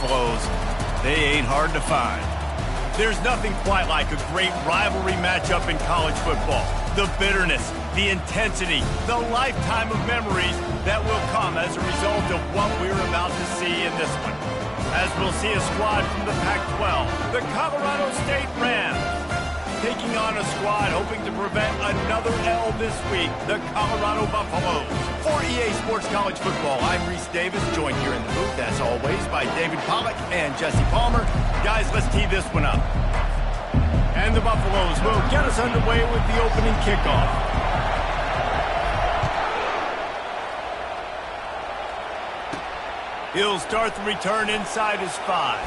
Buffaloes, they ain't hard to find. There's nothing quite like a great rivalry matchup in college football. The bitterness, the intensity, the lifetime of memories that will come as a result of what we're about to see in this one. As we'll see a squad from the Pac-12, the Colorado State Rams, taking on a squad hoping to prevent another L this week, the Colorado Buffaloes. For EA Sports College Football, I'm Reese Davis, joined here in the booth, as always, by David Pollack and Jesse Palmer. Guys, let's tee this one up. And the Buffaloes will get us underway with the opening kickoff. He'll start the return inside his 5.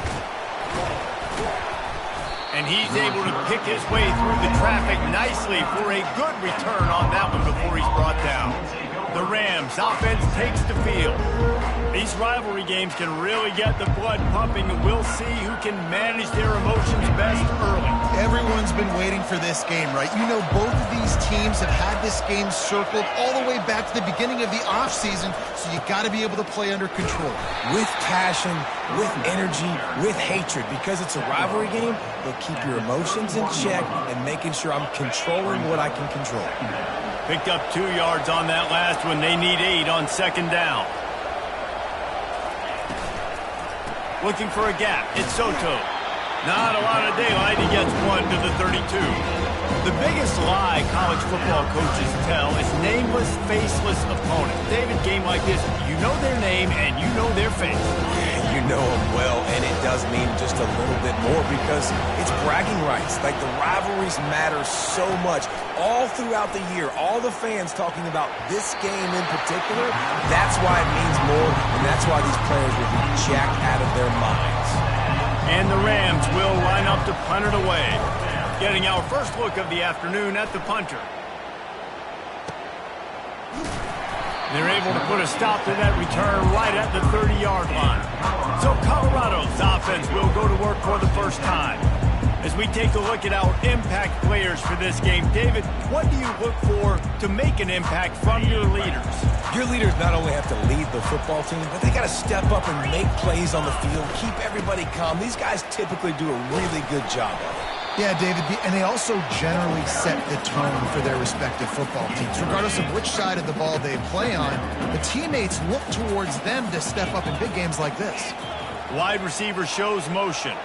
And he's able to pick his way through the traffic nicely for a good return on that one before he's brought down. The Rams offense takes the field. These rivalry games can really get the blood pumping, and we'll see who can manage their emotions best early. Everyone's been waiting for this game, right? You know, both of these teams have had this game circled all the way back to the beginning of the offseason, so you got to be able to play under control. With passion, with energy, with hatred. Because it's a rivalry game, they'll keep your emotions in check and making sure I'm controlling what I can control. Picked up 2 yards on that last one. They need 8 on second down. Looking for a gap. It's Soto. Not a lot of daylight. He gets 1 to the 32. The biggest lie college football coaches tell is nameless, faceless opponents. David, game like this, you know their name and you know their face. You know them well, and it does mean just a little bit more because it's bragging rights. Like, the rivalries matter so much. All throughout the year, all the fans talking about this game in particular, that's why it means more, and that's why these players will be jacked out of their minds. And the Rams will line up to punt it away. Getting our first look of the afternoon at the punter. They're able to put a stop to that return right at the 30-yard line. So Colorado's offense will go to work for the first time. As we take a look at our impact players for this game, David, what do you look for to make an impact from your leaders? Your leaders not only have to lead the football team, but they got to step up and make plays on the field, keep everybody calm. These guys typically do a really good job of it. Yeah, David, and they also generally set the tone for their respective football teams. Regardless of which side of the ball they play on, the teammates look towards them to step up in big games like this. Wide receiver shows motion.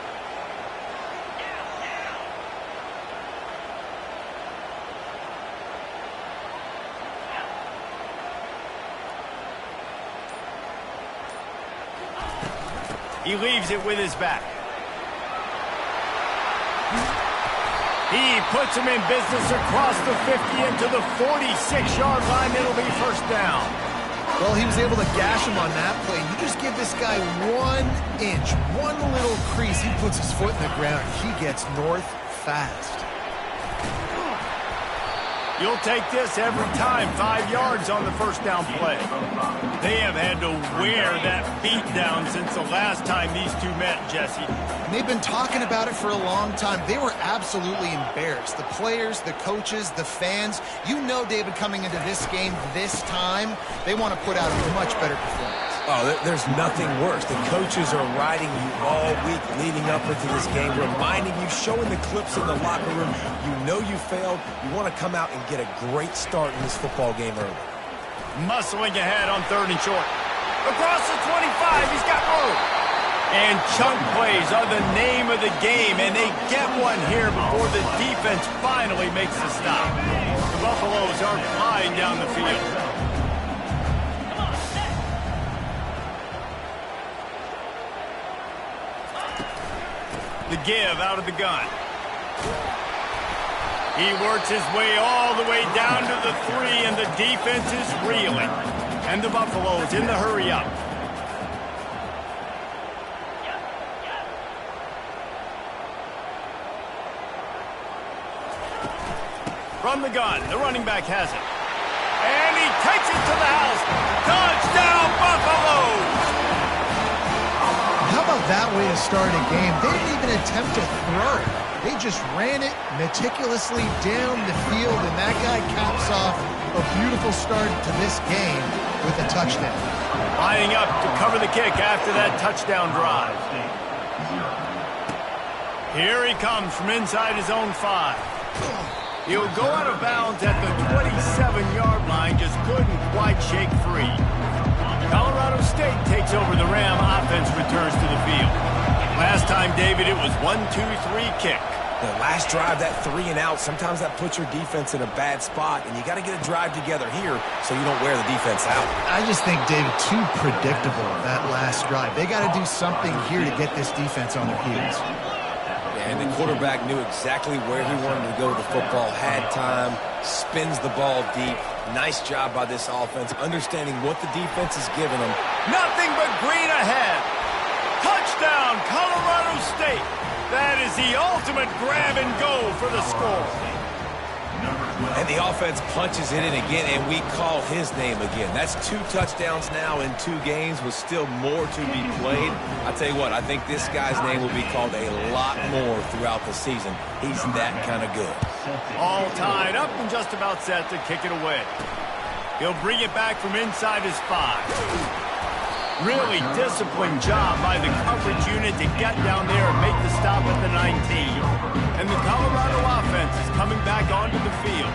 He leaves it with his back. He puts him in business across the 50 into the 46-yard line. It'll be first down. Well, he was able to gash him on that play. You just give this guy 1 inch, one little crease. He puts his foot in the ground. He gets north fast. You'll take this every time. 5 yards on the first down play. They have had to wear that beat down since the last time these two met, Jesse. And they've been talking about it for a long time. They were absolutely embarrassed. The players, the coaches, the fans. You know, David, coming into this game this time, they want to put out a much better performance. Oh, there's nothing worse. The coaches are riding you all week leading up into this game, reminding you, showing the clips in the locker room. You know you failed. You want to come out and get a great start in this football game early. Muscling ahead on 3rd and short. Across the 25, he's got room. And chunk plays are the name of the game, and they get one here before the defense finally makes the stop. The Buffaloes are flying down the field. The give out of the gun. He works his way all the way down to the 3, and the defense is reeling. And the Buffaloes in the hurry up. From the gun, the running back has it. And he takes it to the house. Touchdown, Buffaloes! How about that way to start a game? They didn't even attempt to throw. They just ran it meticulously down the field, and that guy caps off A beautiful start to this game with a touchdown. Lining up to cover the kick after that touchdown drive. Here he comes from inside his own 5. He'll go out of bounds at the 27-yard line, just couldn't quite shake free. Colorado State takes over the Ram. Offense returns to the field. Last time, David, it was 1-2-3 kick. The last drive, that 3 and out, sometimes that puts your defense in a bad spot, and you got to get a drive together here so you don't wear the defense out. I just think, David, too predictable, that last drive. They got to do something here to get this defense on their heels. And the quarterback knew exactly where he wanted to go with the football, had time, spins the ball deep. Nice job by this offense, understanding what the defense is giving them. Nothing but green ahead. Touchdown, Colorado State. That is the ultimate grab and go for the score. And the offense punches it in again, and we call his name again. That's 2 touchdowns now in 2 games with still more to be played. I tell you what, I think this guy's name will be called a lot more throughout the season. He's that kind of good. All tied up and just about set to kick it away. He'll bring it back from inside his 5. Really disciplined job by the coverage unit to get down there and make the stop at the 19. And the Colorado offense is coming back onto the field.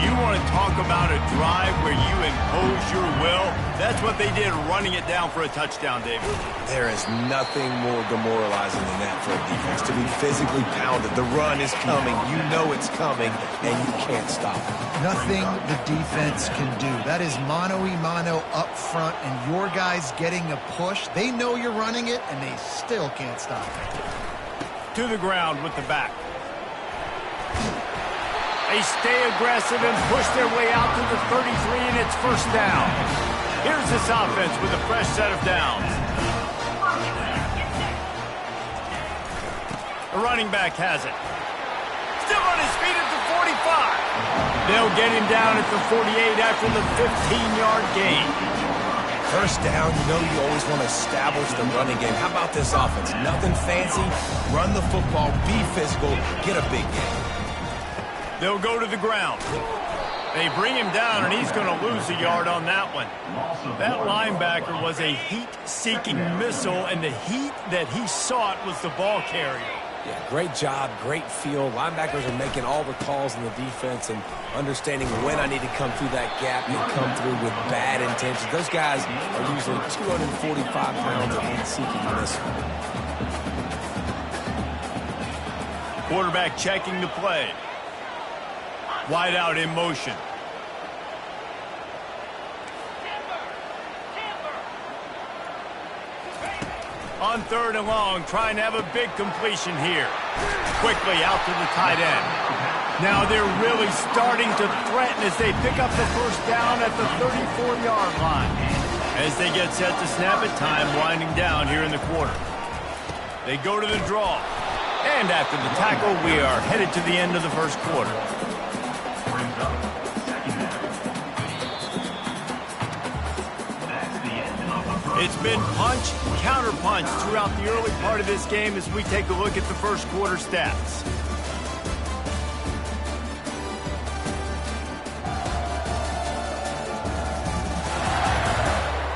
You want to talk about a drive where you impose your will? That's what they did, running it down for a touchdown, David. There is nothing more demoralizing than that for a defense, to be physically pounded. The run is coming. You know it's coming, and you can't stop it. Nothing the defense can do. That is mano-a-mano up front, and your guys getting a push. They know you're running it, and they still can't stop it. To the ground with the back. They stay aggressive and push their way out to the 33, and it's first down. Here's this offense with a fresh set of downs. The running back has it. Still on his feet at the 45. They'll get him down at the 48 after the 15-yard gain. First down, you know you always want to establish the running game. How about this offense? Nothing fancy. Run the football, be physical, get a big gain. They'll go to the ground. They bring him down, and he's going to lose a yard on that one. That linebacker was a heat-seeking missile, and the heat that he sought was the ball carrier. Yeah, great job, great feel. Linebackers are making all the calls in the defense and understanding when I need to come through that gap and come through with bad intentions. Those guys are usually 245 pounds of heat-seeking missile. Quarterback checking the play. Wide out in motion. On 3rd and long, trying to have a big completion here. Quickly out to the tight end. Now they're really starting to threaten as they pick up the first down at the 34-yard line. As they get set to snap it, time winding down here in the quarter. They go to the draw. And after the tackle, we are headed to the end of the first quarter. It's been punch, counter-punch throughout the early part of this game as we take a look at the first quarter stats.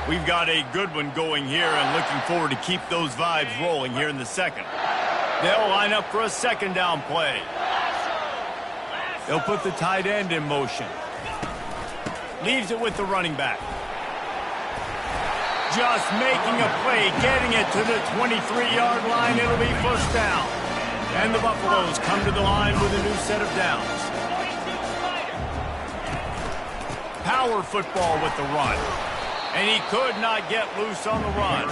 We've got a good one going here and looking forward to keep those vibes rolling here in the second. They'll line up for a second down play. They'll put the tight end in motion. Leaves it with the running back. Just making a play, getting it to the 23-yard line. It'll be first down. And the Buffaloes come to the line with a new set of downs. Power football with the run. And he could not get loose on the run.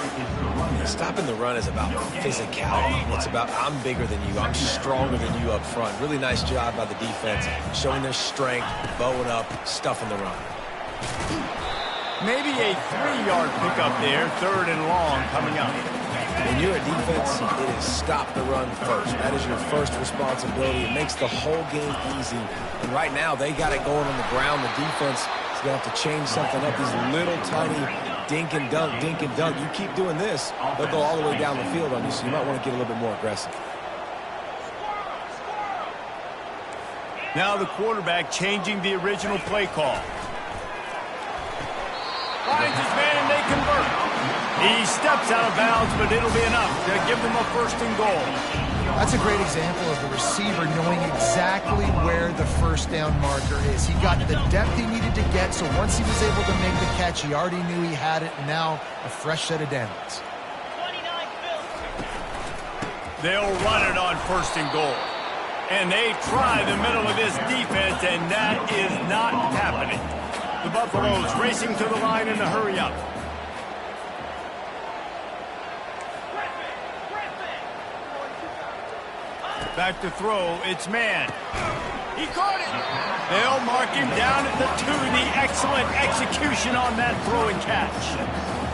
Stopping the run is about physicality. It's about I'm bigger than you. I'm stronger than you up front. Really nice job by the defense, showing their strength, bowing up, stuffing the run. Maybe a 3-yard pickup there, 3rd and long coming up. When you're a defense, it is stop the run first. That is your first responsibility. It makes the whole game easy. And right now, they got it going on the ground. The defense is going to have to change something up. These little tiny dink and dunk, dink and dunk. You keep doing this, they'll go all the way down the field on you, so you might want to get a little bit more aggressive. Now the quarterback changing the original play call. finds his man and they convert. He steps out of bounds, but it'll be enough to give them a 1st and goal. That's a great example of the receiver knowing exactly where the 1st down marker is. He got the depth he needed to get, so once he was able to make the catch, he already knew he had it, and now a fresh set of downs. They'll run it on 1st and goal. And they try the middle of this defense, and that is not happening. The Buffaloes racing to the line in the hurry-up. Back to throw, it's man. He caught it. They'll mark him down at the 2. The excellent execution on that throw and catch.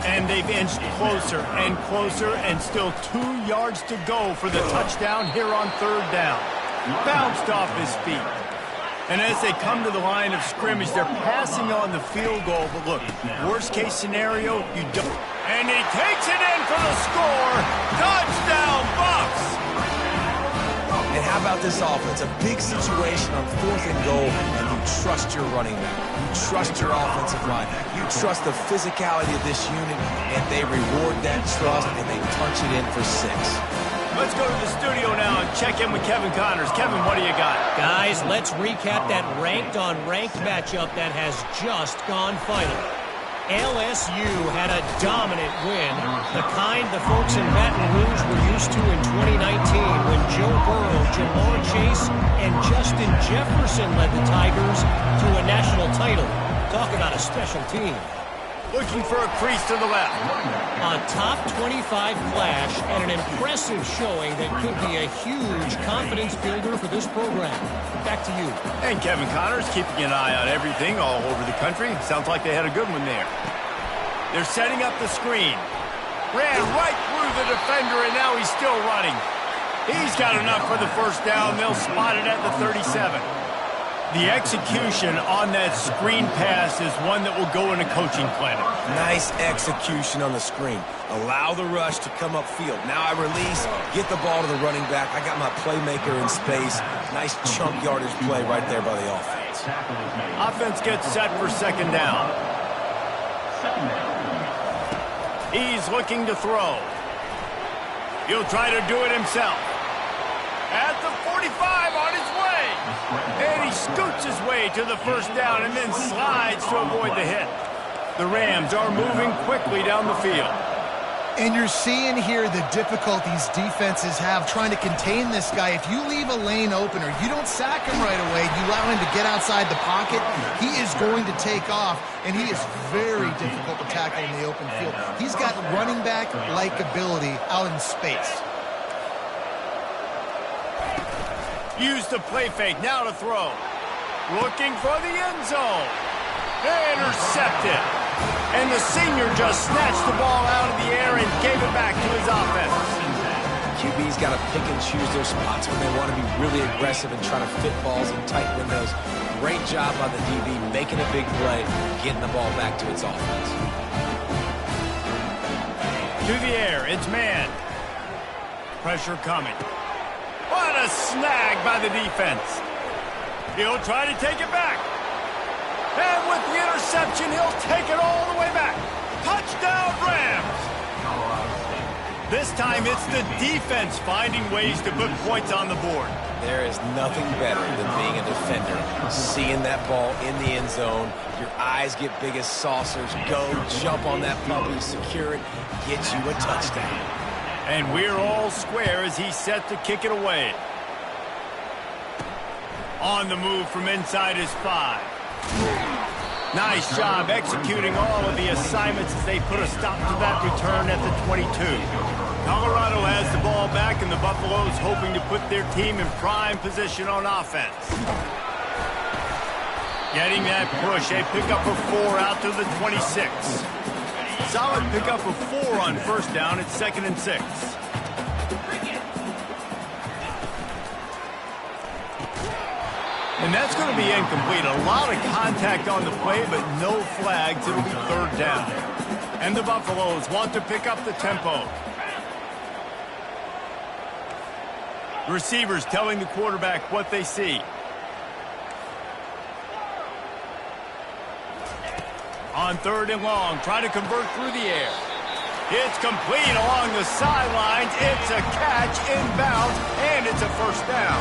And they've inched closer and closer, and still 2 yards to go for the touchdown here on 3rd down. Bounced off his feet. And as they come to the line of scrimmage, they're passing on the field goal. But look, worst case scenario, you don't. And he takes it in for the score. Touchdown, Bucs! And how about this offense? A big situation on 4th and goal, and you trust your running back. You trust your offensive line. You trust the physicality of this unit, and they reward that trust, and they punch it in for 6. Let's go to the studio now and check in with Kevin Connors. Kevin, what do you got? Guys, let's recap that ranked-on-ranked matchup that has just gone final. LSU had a dominant win, the kind the folks in Baton Rouge were used to in 2019 when Joe Burrow, Jamar Chase, and Justin Jefferson led the Tigers to a national title. Talk about a special team. Looking for a crease to the left. A top 25 flash and an impressive showing that could be a huge confidence builder for this program. Back to you. And Kevin Connors keeping an eye on everything all over the country. Sounds like they had a good one there. They're setting up the screen. Ran right through the defender, and now he's still running. He's got enough for the 1st down. They'll spot it at the 37. The execution on that screen pass is one that will go in a coaching clinic. Nice execution on the screen. Allow the rush to come upfield. Now I release, get the ball to the running back. I got my playmaker in space. Nice chunk yardage play right there by the offense. Offense gets set for 2nd down. He's looking to throw. He'll try to do it himself. At the 45 on his way. And he scoots his way to the 1st down and then slides to avoid the hit. The Rams are moving quickly down the field. And you're seeing here the difficulties defenses have trying to contain this guy. If you leave a lane open or you don't sack him right away, you allow him to get outside the pocket, he is going to take off, and he is very difficult to tackle in the open field. He's got running back-like ability out in space. Use the play fake, now to throw. Looking for the end zone. Intercepted. And the senior just snatched the ball out of the air and gave it back to his offense. QB's got to pick and choose their spots when they want to be really aggressive and try to fit balls in tight windows. Great job by the DB making a big play, getting the ball back to its offense. To the air, it's man. Pressure coming. What a snag by the defense. He'll try to take it back. And with the interception, he'll take it all the way back. Touchdown, Rams! This time, it's the defense finding ways to put points on the board. There is nothing better than being a defender. Seeing that ball in the end zone, your eyes get big as saucers. Go, jump on that puppy, secure it, get you a touchdown. And we're all square as he's set to kick it away. On the move from inside his 5. Nice job executing all of the assignments as they put a stop to that return at the 22. Colorado has the ball back, and the Buffaloes hoping to put their team in prime position on offense. Getting that push, a pickup of 4 out to the 26. Solid pickup of 4 on 1st down. It's 2nd and 6. And that's going to be incomplete. A lot of contact on the play, but no flags. It'll be 3rd down. And the Buffaloes want to pick up the tempo. Receivers telling the quarterback what they see. On 3rd and long, try to convert through the air. It's complete along the sidelines. It's a catch inbounds, and it's a first down.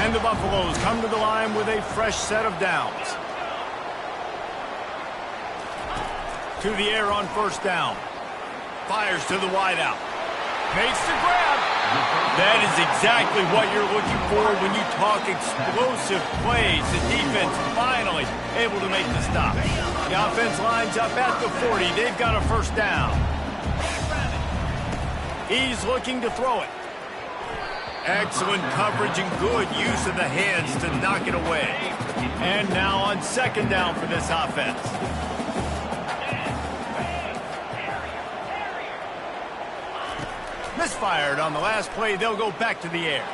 And the Buffaloes come to the line with a fresh set of downs. To the air on 1st down. Fires to the wideout. Makes the grab. That is exactly what you're looking for when you talk explosive plays. The defense finally able to make the stop. The offense lines up at the 40. They've got a first down. He's looking to throw it. Excellent coverage and good use of the hands to knock it away. And now on 2nd down for this offense. Misfired on the last play. They'll go back to the air.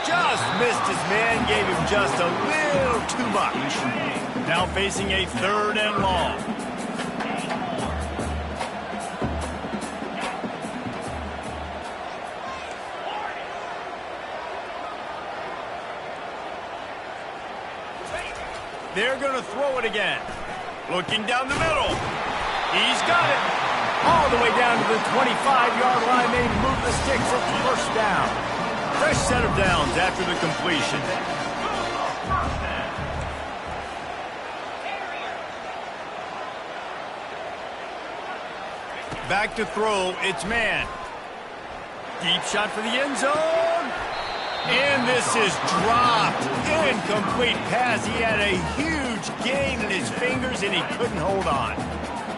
Just missed his man. Gave him just a little too much. Now facing a 3rd and long. They're going to throw it again. Looking down the middle. He's got it. All the way down to the 25-yard line. They move the sticks at the first down. Fresh set of downs after the completion. Back to throw. It's man. Deep shot for the end zone. And this is dropped. Incomplete pass. He had a huge gain in his fingers, and he couldn't hold on.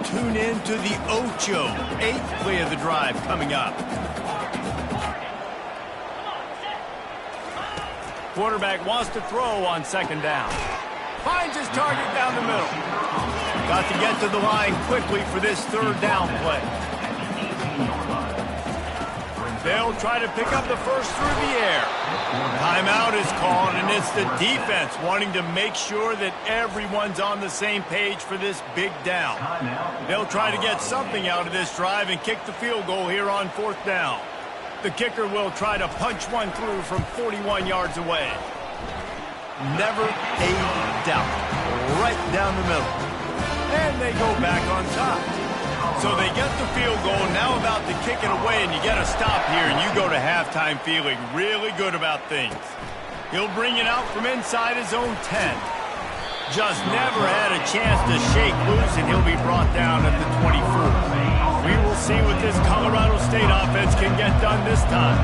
Tune in to the Ocho. 8th play of the drive coming up. Quarterback wants to throw on 2nd down. Finds his target down the middle. Got to get to the line quickly for this 3rd down play. They'll try to pick up the first through the air. Timeout is called, and it's the defense wanting to make sure that everyone's on the same page for this big down. They'll try to get something out of this drive and kick the field goal here on 4th down. The kicker will try to punch one through from 41 yards away. Never a doubt. Right down the middle. And they go back on top. So they get the field goal, now about to kick it away, and you get a stop here, and you go to halftime feeling really good about things. He'll bring it out from inside his own 10. Just never had a chance to shake loose, and he'll be brought down at the 24. We will see what this Colorado State offense can get done this time.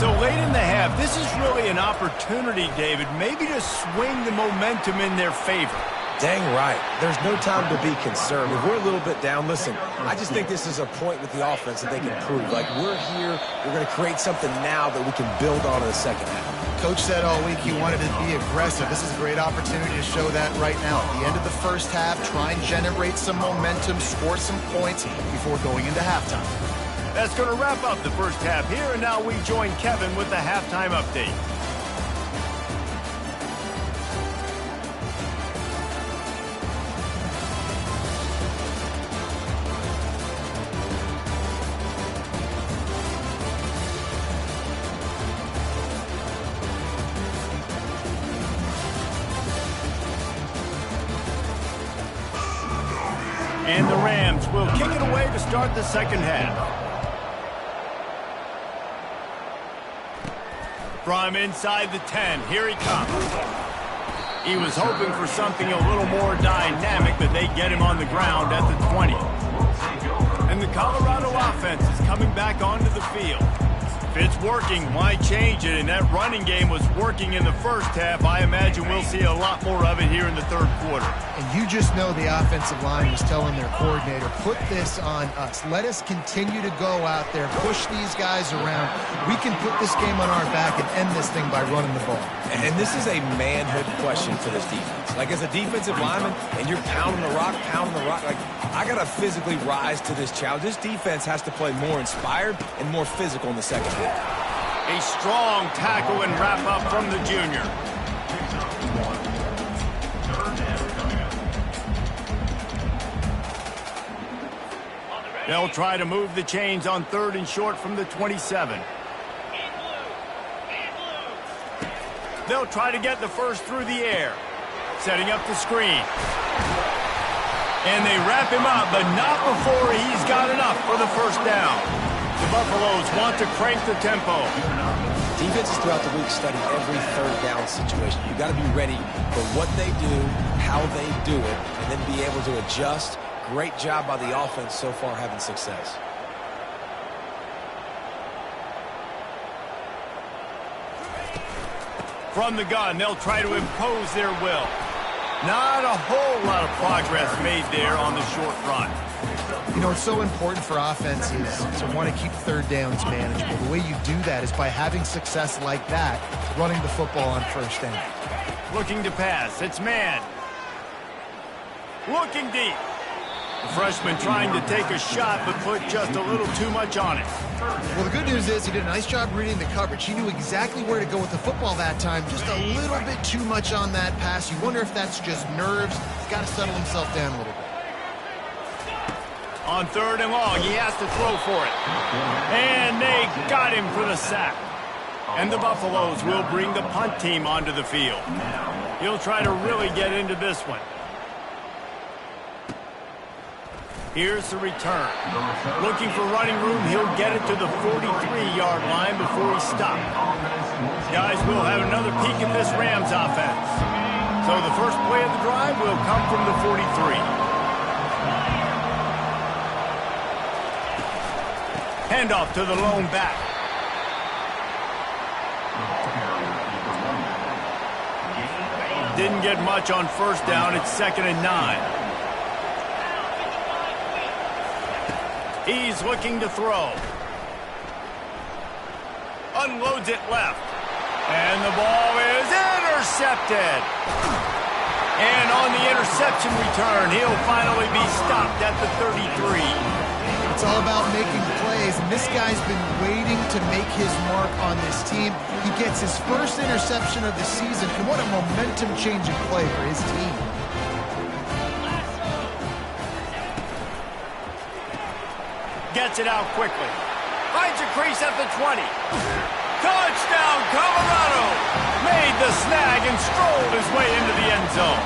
So late in the half, this is really an opportunity, David, maybe to swing the momentum in their favor. Dang right. There's no time to be concerned. If we're a little bit down, listen, I just think this is a point with the offense that they can prove. Like, we're here, we're going to create something now that we can build on in the 2nd half. Coach said all week he wanted to be aggressive. This is a great opportunity to show that right now. At the end of the 1st half, try and generate some momentum, score some points before going into halftime. That's going to wrap up the 1st half here, and now we join Kevin with the halftime update. And the Rams will kick it away to start the 2nd half. From inside the 10, here he comes. He was hoping for something a little more dynamic, but they get him on the ground at the 20. And the Colorado offense is coming back onto the field. If it's working, why change it? And that running game was working in the 1st half. I imagine we'll see a lot more of it here in the 3rd quarter. And you just know the offensive line was telling their coordinator, put this on us. Let us continue to go out there, push these guys around. We can put this game on our back and end this thing by running the ball. And this is a manhood question for this defense. Like, as a defensive lineman, and you're pounding the rock, like, I got to physically rise to this challenge. This defense has to play more inspired and more physical in the 2nd half. A strong tackle and wrap up from the junior. They'll try to move the chains on 3rd and short from the 27. They'll try to get the first through the air. Setting up the screen. And they wrap him up, but not before he's got enough for the first down. The Buffaloes want to crank the tempo. Defenses throughout the week study every third down situation. You got to be ready for what they do, how they do it, and then be able to adjust. Great job by the offense so far having success. From the gun, they'll try to impose their will. Not a whole lot of progress made there on the short run. You know, it's so important for offenses to want to keep third downs manageable. The way you do that is by having success like that, running the football on first down. Looking to pass. It's man. Looking deep. The freshman trying to take a shot, but put just a little too much on it. Well, the good news is he did a nice job reading the coverage. He knew exactly where to go with the football that time. Just a little bit too much on that pass. You wonder if that's just nerves. He's got to settle himself down a little bit. On third and long, he has to throw for it. And they got him for the sack. And the Buffaloes will bring the punt team onto the field. He'll try to really get into this one. Here's the return. Looking for running room, he'll get it to the 43-yard line before he stopped. Guys, we'll have another peek at this Rams offense. So the first play of the drive will come from the 43. Handoff to the lone back. Didn't get much on first down. It's 2nd and 9. He's looking to throw. Unloads it left. And the ball is intercepted. And on the interception return, he'll finally be stopped at the 33. It's all about making plays, and this guy's been waiting to make his mark on this team. He gets his first interception of the season, and what a momentum-changing play for his team. Gets it out quickly. Finds a crease at the 20. Touchdown, Colorado! Made the snag and strolled his way into the end zone.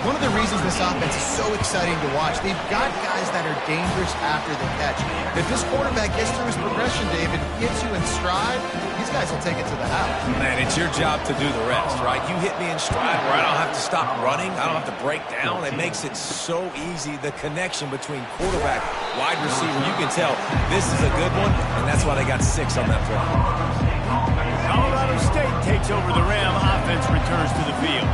One of the reasons this offense is so exciting to watch, they've got guys that are dangerous after the catch. If this quarterback gets through his progression, David, gets you in stride, these guys will take it to the house. Man, it's your job to do the rest, right? You hit me in stride where I don't have to stop running. I don't have to break down. It makes it so easy, the connection between quarterback, wide receiver. You can tell this is a good one, and that's why they got 6 on that play. Colorado State takes over the Ram offense, returns to the field.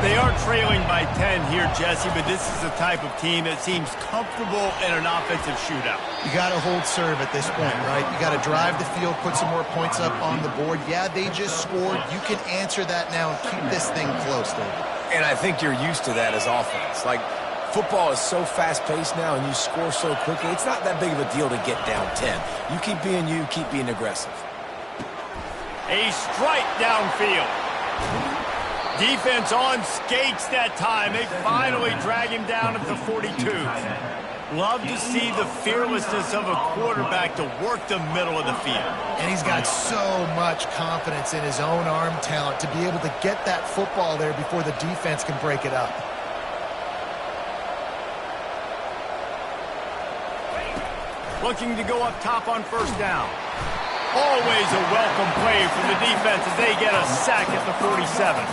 They are trailing by 10 here, Jesse, but this is the type of team that seems comfortable in an offensive shootout. You got to hold serve at this point, right? You got to drive the field, put some more points up on the board. Yeah, they just scored. You can answer that now and keep this thing close, David. And I think you're used to that as offense. Like, football is so fast-paced now and you score so quickly, it's not that big of a deal to get down 10. You keep being aggressive. A strike downfield. Defense on skates that time. They finally drag him down at the 42. Love to see the fearlessness of a quarterback to work the middle of the field. And he's got so much confidence in his own arm talent to be able to get that football there before the defense can break it up. Looking to go up top on first down. Always a welcome play from the defense as they get a sack at the 47.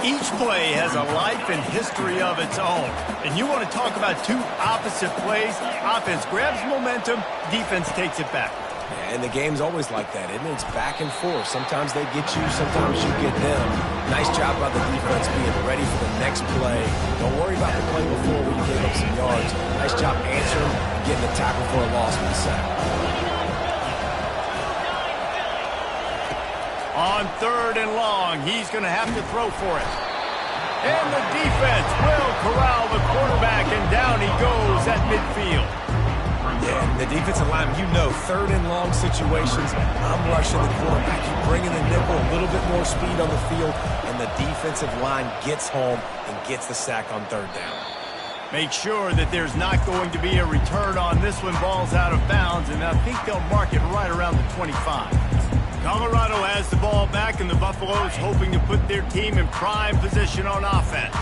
Each play has a life and history of its own. And you want to talk about two opposite plays. Offense grabs momentum, defense takes it back. Yeah, and the game's always like that, isn't it? It's back and forth. Sometimes they get you, sometimes you get them. Nice job by the defense being ready for the next play. Don't worry about the play before where you gave up some yards. Nice job answering and getting the tackle for a loss with the sack. On third and long, he's going to have to throw for it. And the defense will corral the quarterback, and down he goes at midfield. Yeah, the defensive line, you know, third and long situations, I'm rushing the quarterback. You bring in the nickel, a little bit more speed on the field, and the defensive line gets home and gets the sack on third down. Make sure that there's not going to be a return on this one. Ball's out of bounds, and I think they'll mark it right around the 25. Colorado has the ball back, and the Buffaloes hoping to put their team in prime position on offense.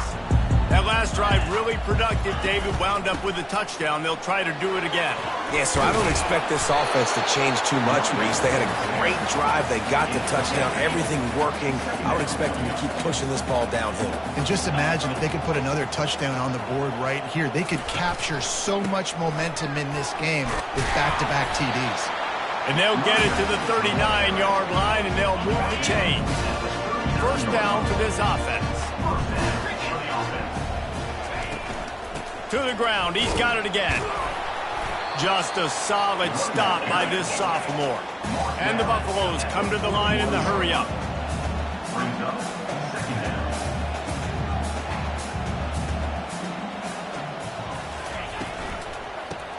That last drive really productive. David wound up with a touchdown. They'll try to do it again. Yeah, so I don't expect this offense to change too much, Reese. They had a great drive. They got the touchdown. Everything working. I would expect them to keep pushing this ball downhill. And just imagine if they could put another touchdown on the board right here. They could capture so much momentum in this game with back-to-back TDs. And they'll get it to the 39-yard line, and they'll move the chains. First down for this offense. To the ground. He's got it again. Just a solid stop by this sophomore. And the Buffaloes come to the line in the hurry-up.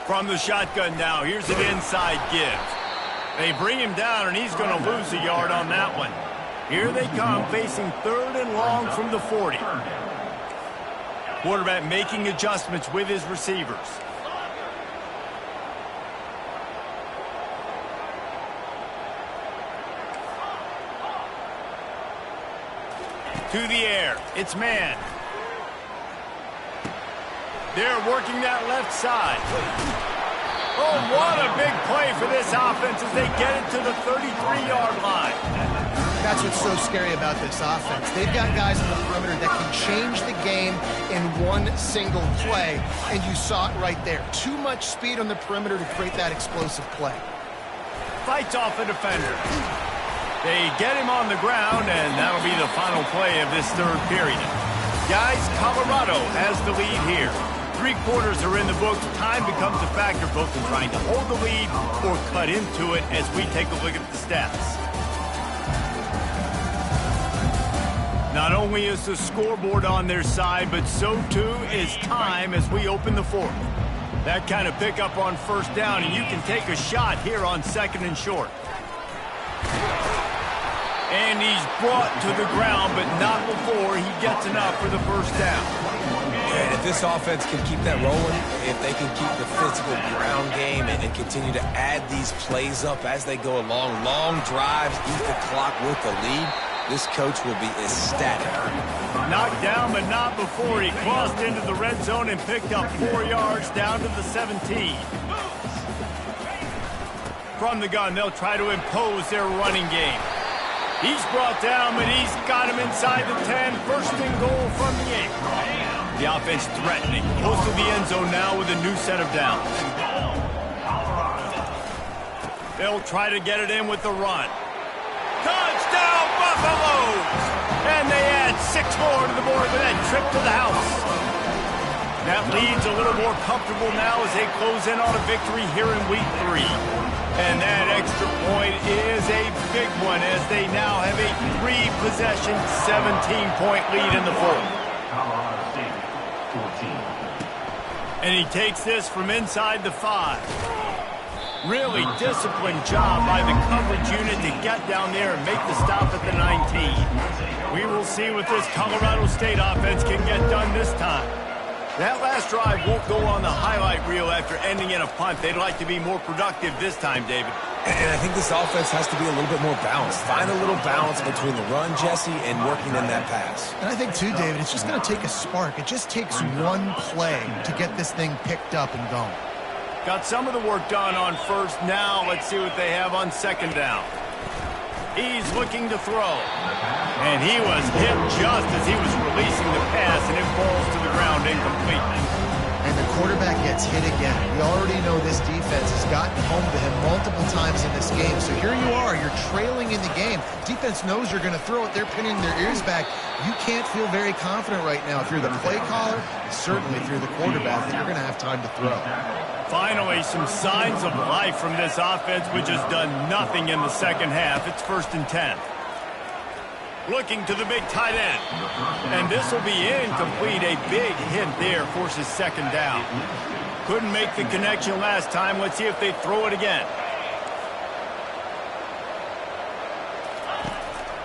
From the shotgun now, here's an inside give. They bring him down, and he's going to lose a yard on that one. Here they come, facing 3rd and long from the 40. Quarterback making adjustments with his receivers. To the air. It's man. They're working that left side. Oh, what a big play for this offense as they get it to the 33-yard line. That's what's so scary about this offense. They've got guys on the perimeter that can change the game in one single play, and you saw it right there. Too much speed on the perimeter to create that explosive play. Fights off a defender. They get him on the ground, and that'll be the final play of this 3rd period. Guys, Colorado has the lead here. 3 quarters are in the books. Time becomes a factor both in trying to hold the lead or cut into it as we take a look at the stats. Not only is the scoreboard on their side, but so too is time as we open the 4th. That kind of pickup on 1st down, and you can take a shot here on 2nd and short. And he's brought to the ground, but not before he gets enough for the 1st down. And if this offense can keep that rolling, if they can keep the physical ground game and continue to add these plays up as they go along, long drives, eat the clock with the lead, this coach will be ecstatic. Knocked down, but not before he crossed into the red zone and picked up 4 yards down to the 17. From the gun, they'll try to impose their running game. He's brought down, but he's got him inside the 10. 1st and goal from the 8. The offense threatening. Close to the end zone now with a new set of downs. They'll try to get it in with the run. Touchdown, Buffaloes! And they add 6 more to the board with that trip to the house. That lead's a little more comfortable now as they close in on a victory here in week 3. And that extra point is a big one as they now have a 3-possession, 17-point lead in the 4th. And he takes this from inside the 5. Really disciplined job by the coverage unit to get down there and make the stop at the 19. We will see what this Colorado State offense can get done this time. That last drive won't go on the highlight reel after ending in a punt. They'd like to be more productive this time, David. And I think this offense has to be a little bit more balanced. Find a little balance between the run, Jesse, and working in that pass. And I think, too, David, it's just going to take a spark. It just takes one play to get this thing picked up and going. Got some of the work done on 1st. Now let's see what they have on 2nd down. He's looking to throw. And he was hit just as he was releasing the pass, and it falls to the ground incompletely. And the quarterback gets hit again. We already know this defense has gotten home to him multiple times in this game. So here you are, you're trailing in the game. Defense knows you're going to throw it. They're pinning their ears back. You can't feel very confident right now. If you're the play caller, certainly if you're the quarterback, that you're going to have time to throw. Finally, some signs of life from this offense, which has done nothing in the 2nd half. It's 1st and 10. Looking to the big tight end. And this will be incomplete. A big hit there forces 2nd down. Couldn't make the connection last time. Let's see if they throw it again.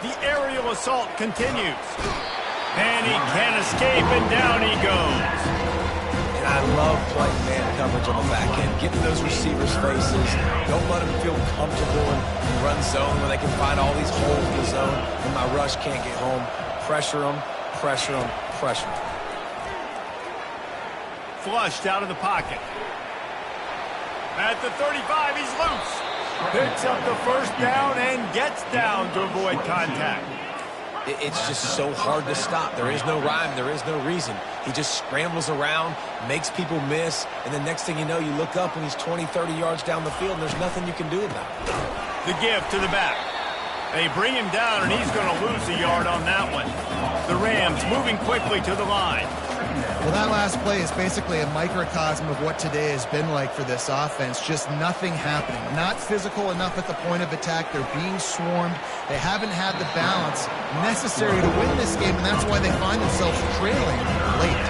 The aerial assault continues. And he can't escape, and down he goes. And I love playing man coverage on the back end. Getting those receivers' faces. Don't let them feel comfortable in run zone where they can find all these holes in the zone when my rush can't get home. Pressure them, pressure them, pressure them. flushed out of the pocket. At the 35, he's loose. Picks up the first down and gets down to avoid contact. It's just so hard to stop. There is no rhyme. There is no reason. He just scrambles around, makes people miss, and the next thing you know, you look up and he's 20, 30 yards down the field, and there's nothing you can do about it. The give to the back. They bring him down, and he's going to lose a yard on that one. The Rams moving quickly to the line. Well, that last play is basically a microcosm of what today has been like for this offense. Just nothing happening. Not physical enough at the point of attack. They're being swarmed. They haven't had the balance necessary to win this game, and that's why they find themselves trailing late.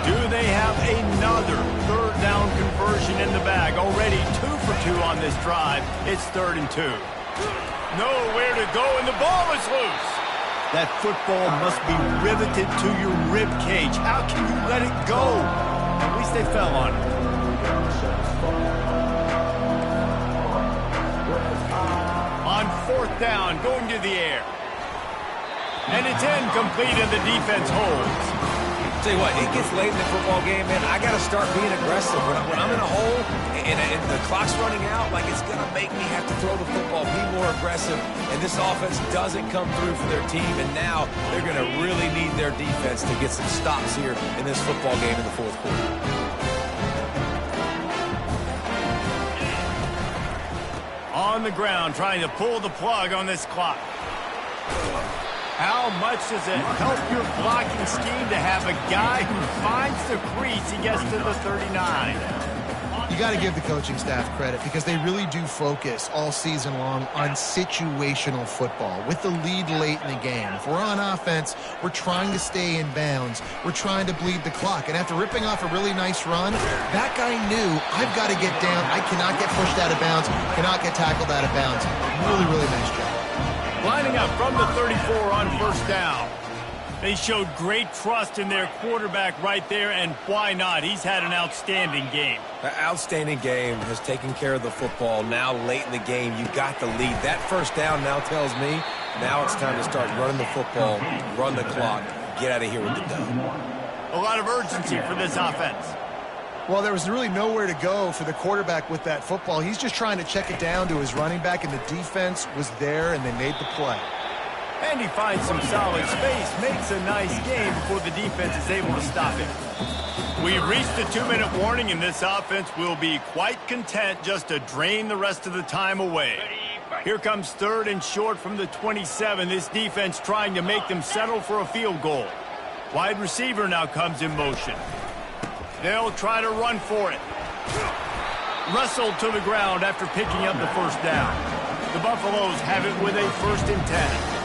Do they have another third down conversion in the bag? Already 2 for 2 on this drive. It's 3rd and 2. Nowhere to go, and the ball is loose. That football must be riveted to your rib cage. How can you let it go? At least they fell on it. On 4th down, going to the air. And it's incomplete, and the defense holds. Tell you what, it gets late in the football game, man. I got to start being aggressive. When I'm in a hole and the clock's running out, like, it's going to make me have to throw the football, be more aggressive. And this offense doesn't come through for their team, and now they're going to really need their defense to get some stops here in this football game in the 4th quarter. On the ground, trying to pull the plug on this clock. How much does it help your blocking scheme to have a guy who finds the crease, he gets to the 39? You got to give the coaching staff credit because they really do focus all season long on situational football. With the lead late in the game, if we're on offense, we're trying to stay in bounds. We're trying to bleed the clock. And after ripping off a really nice run, that guy knew, I've got to get down. I cannot get pushed out of bounds, cannot get tackled out of bounds. Really, really nice job. Lining up from the 34 on 1st down. They showed great trust in their quarterback right there, and why not? He's had an outstanding game. An outstanding game, has taken care of the football. Now, late in the game, you got the lead. That 1st down now tells me now it's time to start running the football, run the clock, get out of here with the dub. A lot of urgency for this offense. Well, there was really nowhere to go for the quarterback with that football. He's just trying to check it down to his running back, and the defense was there, and they made the play. And he finds some solid space, makes a nice game before the defense is able to stop him. We've reached the 2-minute warning, and this offense will be quite content just to drain the rest of the time away. Here comes 3rd and short from the 27. This defense trying to make them settle for a field goal. Wide receiver now comes in motion. They'll try to run for it. Wrestled to the ground after picking up the 1st down. The Buffaloes have it with a 1st and 10.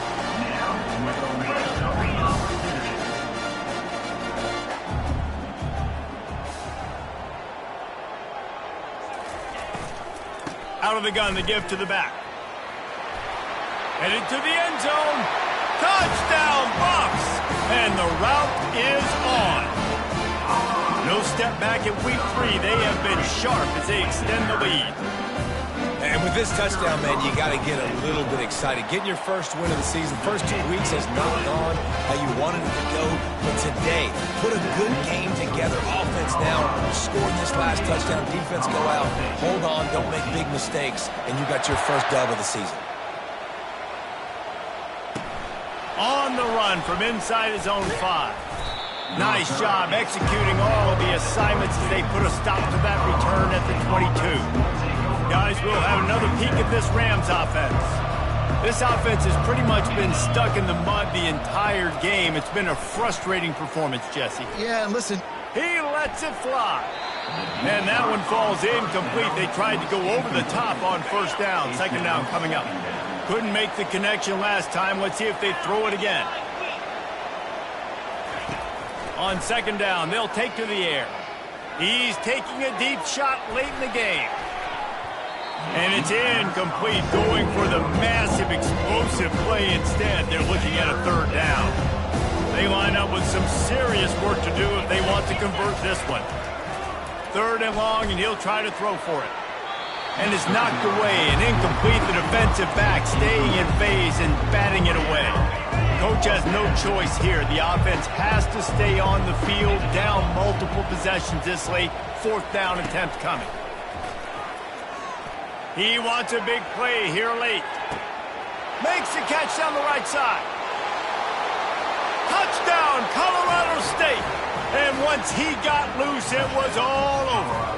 Out of the gun, the give to the back. Headed to the end zone. Touchdown, Bucs! And the route is on. No step back at week 3. They have been sharp as they extend the lead. And with this touchdown, man, you got to get a little bit excited. Getting your first win of the season. First 2 weeks has not gone how you wanted it to go. But today, put a good game together. Offense now, scoring this last touchdown. Defense go out, hold on, don't make big mistakes. And you got your first dub of the season. On the run from inside his own 5. Nice job executing all of the assignments as they put a stop to that return at the 22. Guys, we'll have another peek at this Rams offense. This offense has pretty much been stuck in the mud the entire game. It's been a frustrating performance, Jesse. Yeah, and listen. He lets it fly. And that one falls incomplete. They tried to go over the top on 1st down. 2nd down coming up. Couldn't make the connection last time. Let's see if they throw it again. On 2nd down, they'll take to the air. He's taking a deep shot late in the game. And it's incomplete, going for the massive explosive play instead. They're looking at a 3rd down. They line up with some serious work to do if they want to convert this one. 3rd and long, and he'll try to throw for it. And it's knocked away and incomplete. complete, the defensive back staying in phase and batting it away. Coach has no choice here. The offense has to stay on the field, down multiple possessions this late. 4th down attempt coming. He wants a big play here late. Makes the catch down the right side. Touchdown, Colorado State. And once he got loose, it was all over.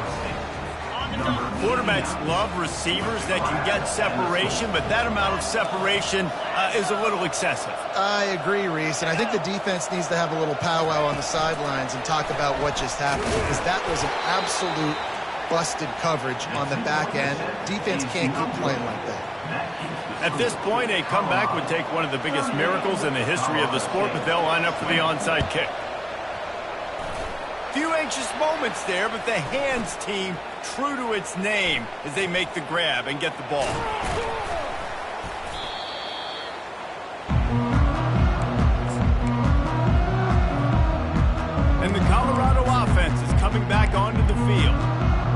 Quarterbacks love receivers that can get separation, but that amount of separation is a little excessive. I agree, Reese, and I think the defense needs to have a little powwow on the sidelines and talk about what just happened, because that was an absolute busted coverage on the back end. Defense can't keep playing like that. At this point, a comeback would take one of the biggest miracles in the history of the sport, but they'll line up for the onside kick. Few anxious moments there, but the hands team true to its name as they make the grab and get the ball. And the Colorado offense is coming back onto the field.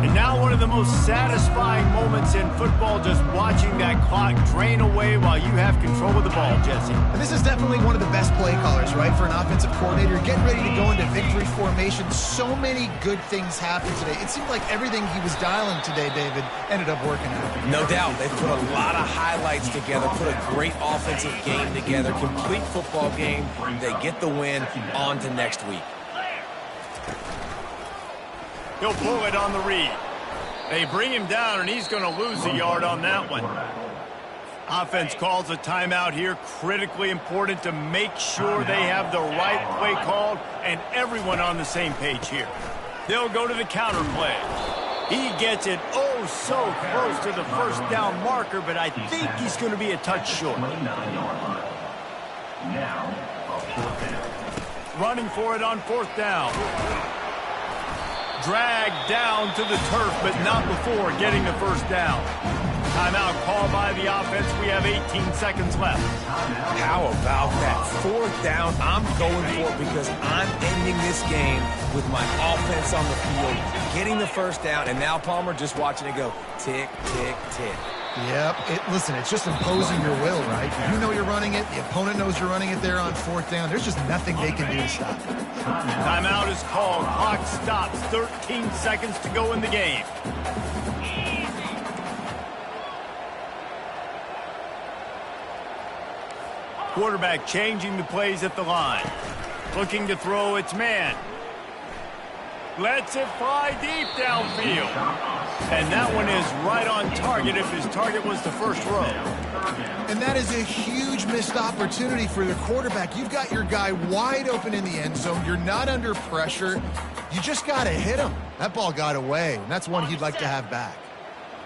And now one of the most satisfying moments in football, just watching that clock drain away while you have control of the ball, Jesse. And this is definitely one of the best play callers, right, for an offensive coordinator. Getting ready to go into victory formation. So many good things happened today. It seemed like everything he was dialing today, David, ended up working out. No doubt. They put a lot of highlights together, put a great offensive game together, complete football game. They get the win. On to next week. He'll pull it on the read. They bring him down, and he's going to lose a yard on that one. Offense calls a timeout here. Critically important to make sure they have the right play called and everyone on the same page here. They'll go to the counter play. He gets it oh so close to the 1st down marker, but I think he's going to be a touch short. Running for it on 4th down. Dragged down to the turf, but not before getting the 1st down. Timeout called by the offense. We have 18 seconds left. How about that? 4th down, I'm going for it because I'm ending this game with my offense on the field, getting the 1st down, and now Palmer just watching it go tick, tick, tick. Yep. Listen, it's just imposing your will, right? You know you're running it. The opponent knows you're running it there on 4th down. There's just nothing they can do to stop it. Timeout is called. Clock stops. 13 seconds to go in the game. Quarterback changing the plays at the line. Looking to throw its man. Lets it fly deep downfield. And that one is right on target if his target was the 1st row. And that is a huge missed opportunity for the quarterback. You've got your guy wide open in the end zone. You're not under pressure. You just got to hit him. That ball got away, and that's one he'd like to have back.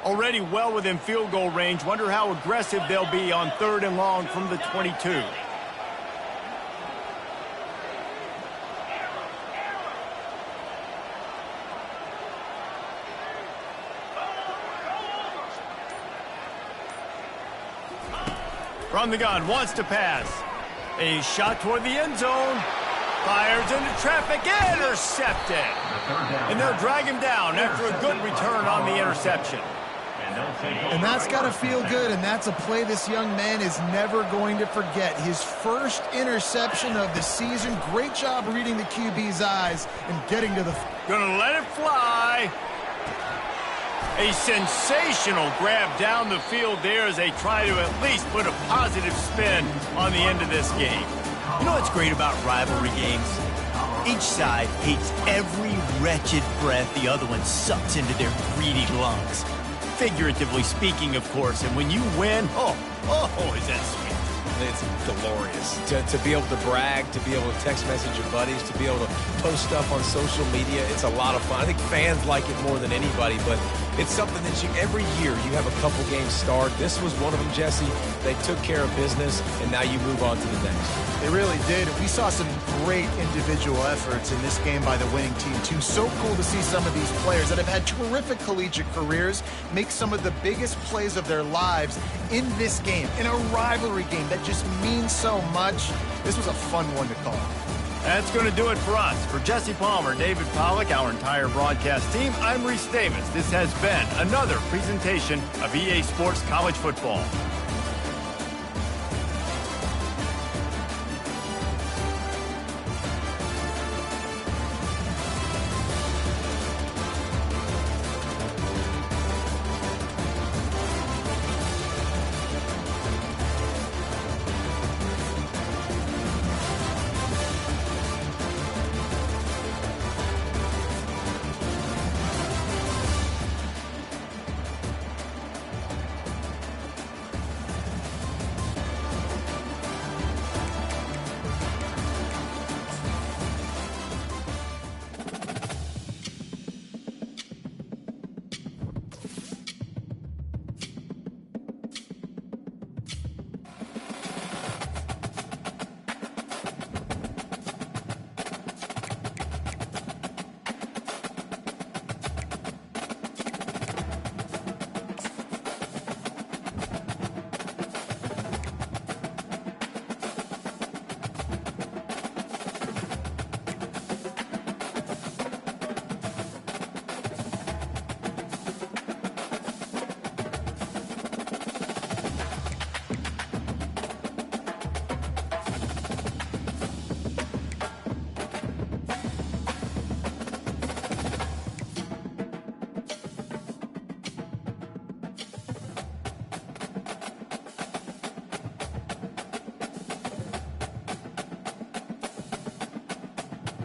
Already well within field goal range. Wonder how aggressive they'll be on 3rd and long from the 22. From the gun, wants to pass. A shot toward the end zone. Fires into traffic, intercepted. And they'll drag him down after a good return on the interception. And that's got to feel good, and that's a play this young man is never going to forget. His 1st interception of the season. Great job reading the QB's eyes and getting to the... Gonna let it fly. A sensational grab down the field there as they try to at least put a positive spin on the end of this game. You know what's great about rivalry games? Each side hates every wretched breath the other one sucks into their greedy lungs. Figuratively speaking, of course, and when you win, oh, is that sweet. It's glorious. To be able to brag, to be able to text message your buddies, to be able to post stuff on social media, it's a lot of fun. I think fans like it more than anybody, but it's something that every year you have a couple games start. This was one of them, Jesse. They took care of business, and now you move on to the next. They really did. We saw some great individual efforts in this game by the winning team, too. So cool to see some of these players that have had terrific collegiate careers make some of the biggest plays of their lives in this game, in a rivalry game that just means so much. This was a fun one to call. That's going to do it for us. For Jesse Palmer, David Pollack, our entire broadcast team, I'm Reese Davis. This has been another presentation of EA Sports College Football.